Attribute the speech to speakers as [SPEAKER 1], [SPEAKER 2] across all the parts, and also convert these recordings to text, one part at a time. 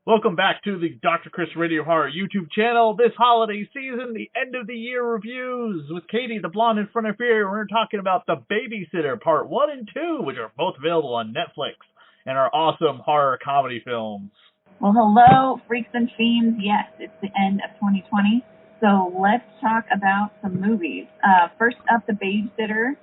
[SPEAKER 1] Welcome back to the Dr. Chris Radio Horror YouTube channel. This holiday season, the end of the year reviews with Cati The Blonde in front of here. We're talking about The Babysitter Part 1 and 2, which are both available on Netflix and are awesome horror comedy films.
[SPEAKER 2] Well, hello, freaks and fiends. Yes, it's the end of 2020, so let's talk about some movies. First up, The Babysitter,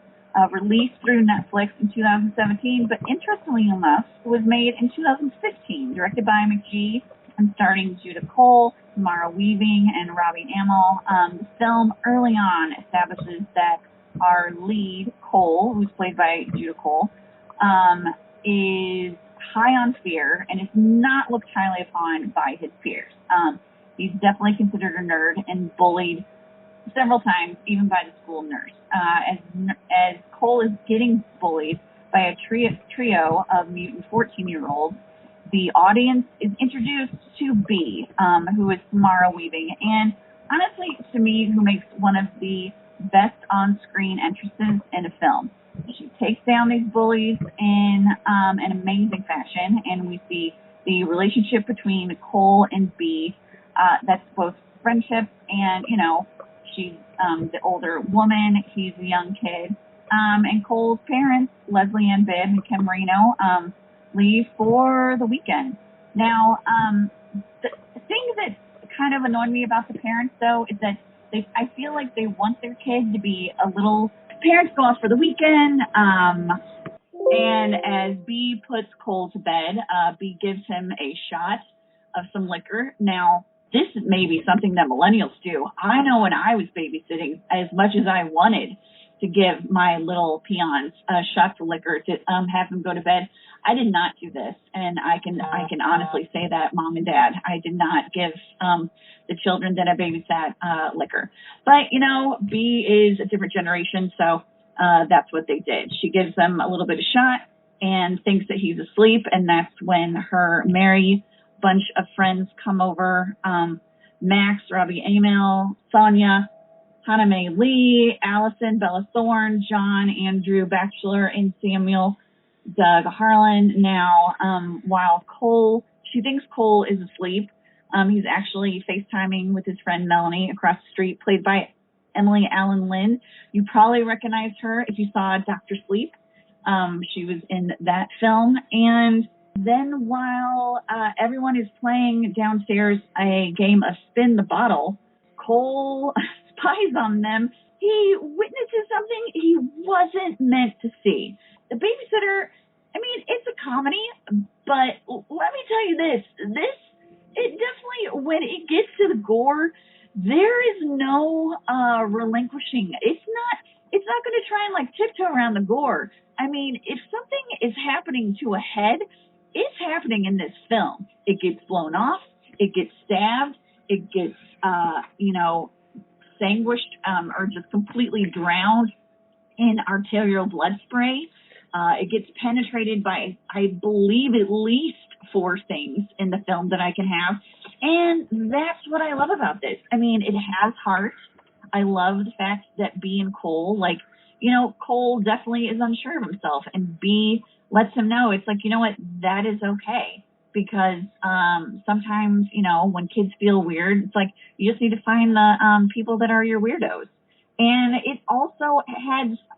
[SPEAKER 2] released through Netflix in 2017, but interestingly enough, was made in 2015, directed by McGee and starring Judah Cole, Samara Weaving, and Robbie Amell. The film early on establishes that our lead, Cole, who's played by Judah Cole, is high on fear and is not looked highly upon by his peers. He's definitely considered a nerd and bullied several times, even by the school nurse. As Cole is getting bullied by a trio of mutant 14-year-olds, the audience is introduced to B, who is Samara Weaving, and honestly, to me, who makes one of the best on-screen entrances in a film. She takes down these bullies in an amazing fashion, and we see the relationship between Cole and B. That's both friendship and, she's the older woman, he's a young kid. And Cole's parents, Leslie Ann Bibb and Kim Marino, leave for the weekend. Now, the thing that kind of annoyed me about the parents, though, is that I feel like they want their kid to be a little... Parents go off for the weekend, and as B puts Cole to bed, B gives him a shot of some liquor. Now, this may be something that millennials do. I know when I was babysitting, as much as I wanted to give my little peons shots of liquor to have them go to bed, I did not do this, and I can honestly say that, Mom and Dad, I did not give the children that I babysat liquor. But B is a different generation, so that's what they did. She gives them a little bit of shot and thinks that he's asleep, and that's when her merry bunch of friends come over. Max, Robbie Amell, Sonia, Hannah Mae Lee, Allison, Bella Thorne, John, Andrew Batchelor, and Samuel Doug Harlan. Now, while she thinks Cole is asleep, he's actually FaceTiming with his friend Melanie across the street, played by Emily Allen Lynn. You probably recognized her if you saw Dr. Sleep. She was in that film. And then while everyone is playing downstairs a game of Spin the Bottle, Cole spies on them. He witnesses something he wasn't meant to see. The Babysitter, it's a comedy, but let me tell you this. It definitely, when it gets to the gore, there is no relinquishing. It's not going to try and tiptoe around the gore. If something is happening to a head, it's happening in this film. It gets blown off. It gets stabbed. It gets, sanguished or just completely drowned in arterial blood spray. It gets penetrated by, I believe, at least 4 things in the film that I can have. And that's what I love about this. It has heart. I love the fact that B and Cole, Cole definitely is unsure of himself, and B lets him know, it's that is okay. Because sometimes, when kids feel weird, it's you just need to find the people that are your weirdos. And it also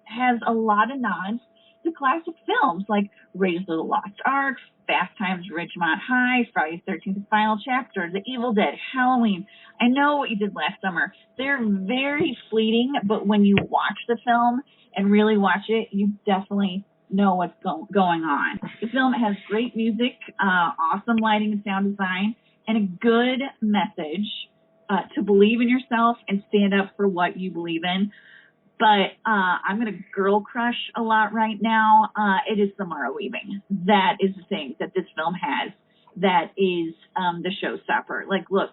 [SPEAKER 2] has a lot of nods to classic films like Raiders of the Lost Ark, Fast Times at Ridgemont High, Friday the 13th Final Chapter, The Evil Dead, Halloween. I know what you did last summer. They're very fleeting, but when you watch the film and really watch it, you definitely know what's going on. The film has great music, awesome lighting and sound design, and a good message to believe in yourself and stand up for what you believe in. But I'm going to girl crush a lot right now. It is Samara Weaving. That is the thing that this film has that is the showstopper. Look,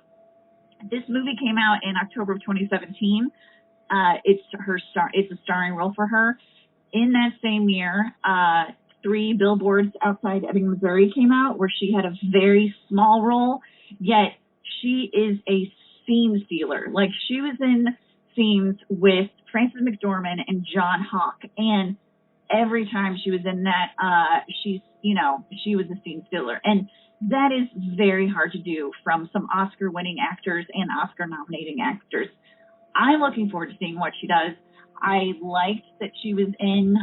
[SPEAKER 2] this movie came out in October of 2017. It's a starring role for her. In that same year, 3 Billboards Outside Ebbing, Missouri came out, where she had a very small role, yet she is a scene stealer. She was in scenes with Frances McDormand and John Hawke, and every time she was in that, she was a scene stealer. And that is very hard to do from some Oscar-winning actors and Oscar-nominating actors. I'm looking forward to seeing what she does. I liked that she was in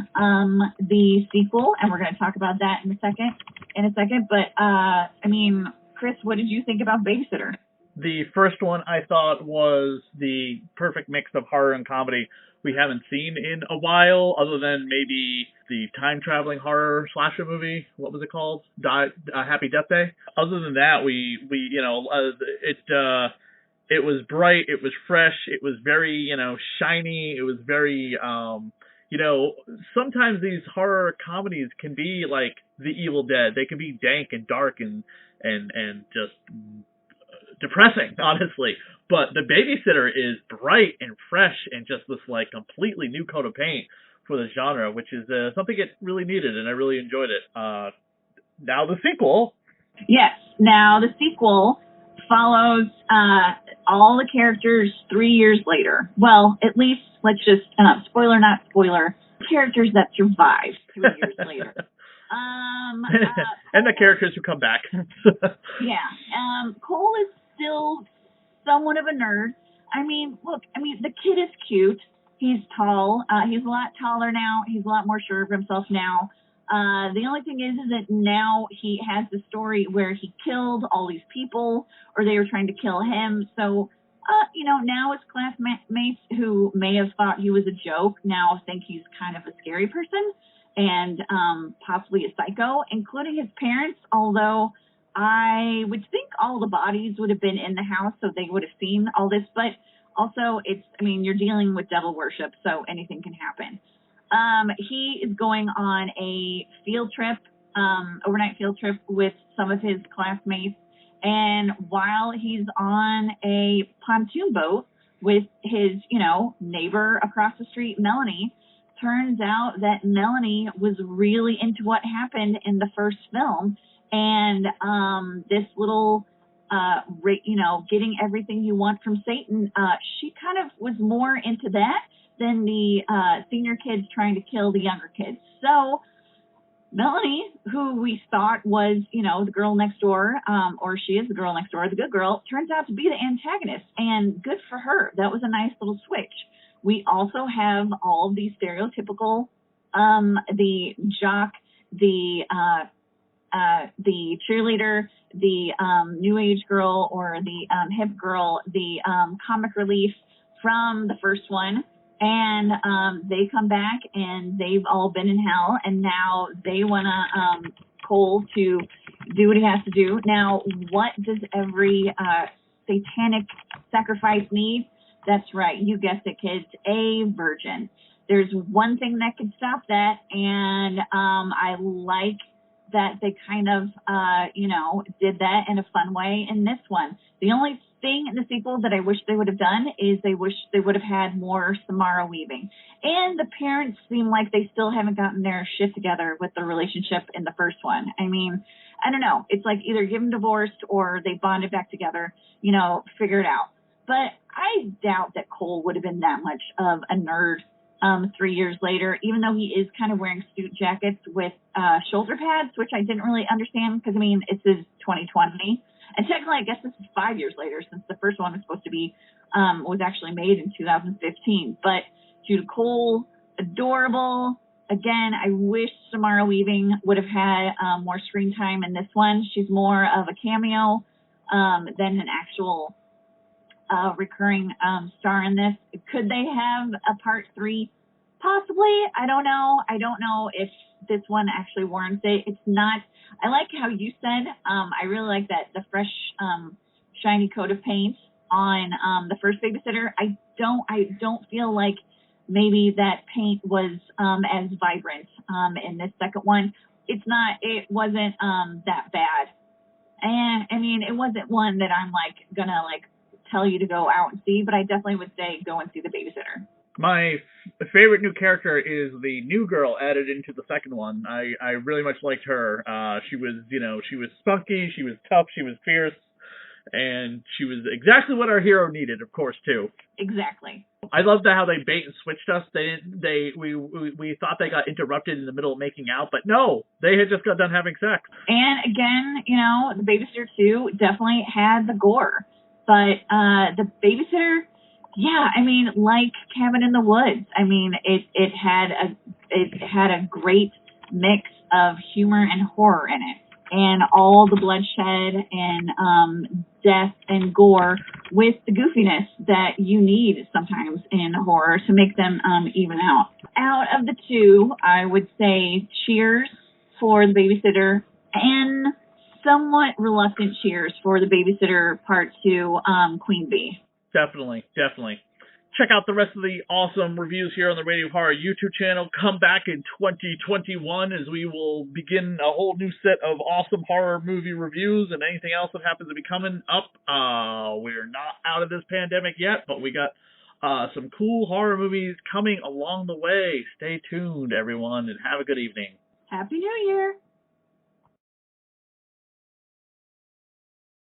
[SPEAKER 2] the sequel, and we're going to talk about that in a second. But I mean, Chris, what did you think about Babysitter?
[SPEAKER 1] The first one I thought was the perfect mix of horror and comedy we haven't seen in a while, other than maybe the time-traveling horror slasher movie. What was it called? Happy Death Day. Other than that, it was bright, it was fresh, it was very, shiny, it was very, sometimes these horror comedies can be like The Evil Dead. They can be dank and dark and just depressing, honestly. But The Babysitter is bright and fresh and just this like completely new coat of paint for the genre, which is something it really needed, and I really enjoyed it. Now the sequel.
[SPEAKER 2] Yes, now the sequel follows all the characters 3 years later. Well, at least, let's just, spoiler not spoiler, characters that survive 3 years later.
[SPEAKER 1] And the characters who come back.
[SPEAKER 2] Yeah. Cole is still somewhat of a nerd. I mean, look, the kid is cute. He's tall. He's a lot taller now. He's a lot more sure of himself now. The only thing is that now he has the story where he killed all these people, or they were trying to kill him. So, now his classmates who may have thought he was a joke now think he's kind of a scary person and possibly a psycho, including his parents, although I would think all the bodies would have been in the house, so they would have seen all this. But also, you're dealing with devil worship, so anything can happen. He is going on a field trip, overnight field trip with some of his classmates. And while he's on a pontoon boat with his, neighbor across the street, Melanie, turns out that Melanie was really into what happened in the first film. And this little, getting everything you want from Satan, she kind of was more into that than the senior kids trying to kill the younger kids. So Melanie, who we thought was, the girl next door, or she is the girl next door, the good girl, turns out to be the antagonist, and good for her. That was a nice little switch. We also have all of these stereotypical, the jock, the cheerleader, the new age girl, or the hip girl, the comic relief from the first one. And they come back, and they've all been in hell, and now they want Cole to do what he has to do. Now, what does every satanic sacrifice need? That's right. You guessed it, kids. A virgin. There's one thing that could stop that, and I like that they kind of, did that in a fun way in this one. The only thing in the sequel that I wish they would have done is they wish they would have had more Samara weaving. And the parents seem like they still haven't gotten their shit together with the relationship in the first one. I mean, I don't know. It's like either give them divorced or they bonded back together, figure it out. But I doubt that Cole would have been that much of a nerd 3 years later, even though he is kind of wearing suit jackets with shoulder pads, which I didn't really understand because, it says 2020. And technically, I guess this is 5 years later since the first one was supposed to be, was actually made in 2015. But Judah Cole, adorable. Again, I wish Samara Weaving would have had more screen time in this one. She's more of a cameo than an actual recurring star in this. Could they have a part 3? Possibly. I don't know. I don't know if this one actually warrants it. It's not. I like how you said. I really like that the fresh, shiny coat of paint on the first Babysitter. I don't feel like maybe that paint was as vibrant in this second one. It's not. It wasn't that bad. And it wasn't one that I'm gonna tell you to go out and see, but I definitely would say go and see The Babysitter.
[SPEAKER 1] My favorite new character is the new girl added into the second one. I really much liked her. She was, she was spunky, she was tough, she was fierce, And she was exactly what our hero needed, of course, too.
[SPEAKER 2] Exactly.
[SPEAKER 1] I loved how they bait and switched us. We thought they got interrupted in the middle of making out, but no, they had just got done having sex.
[SPEAKER 2] And again, you know, the Babysitter 2 definitely had the gore, but the Babysitter, yeah, I mean, like Cabin in the Woods, I mean, it had a great mix of humor and horror in it, and all the bloodshed and death and gore with the goofiness that you need sometimes in horror to make them even out. Out of the two, I would say cheers for the Babysitter and somewhat reluctant cheers for the Babysitter Part 2, Queen Bee.
[SPEAKER 1] Definitely. Check out the rest of the awesome reviews here on the Radio Horror YouTube channel. Come back in 2021 as we will begin a whole new set of awesome horror movie reviews and anything else that happens to be coming up. We're not out of this pandemic yet, but we got some cool horror movies coming along the way. Stay tuned, everyone, and have a good evening.
[SPEAKER 2] Happy New Year!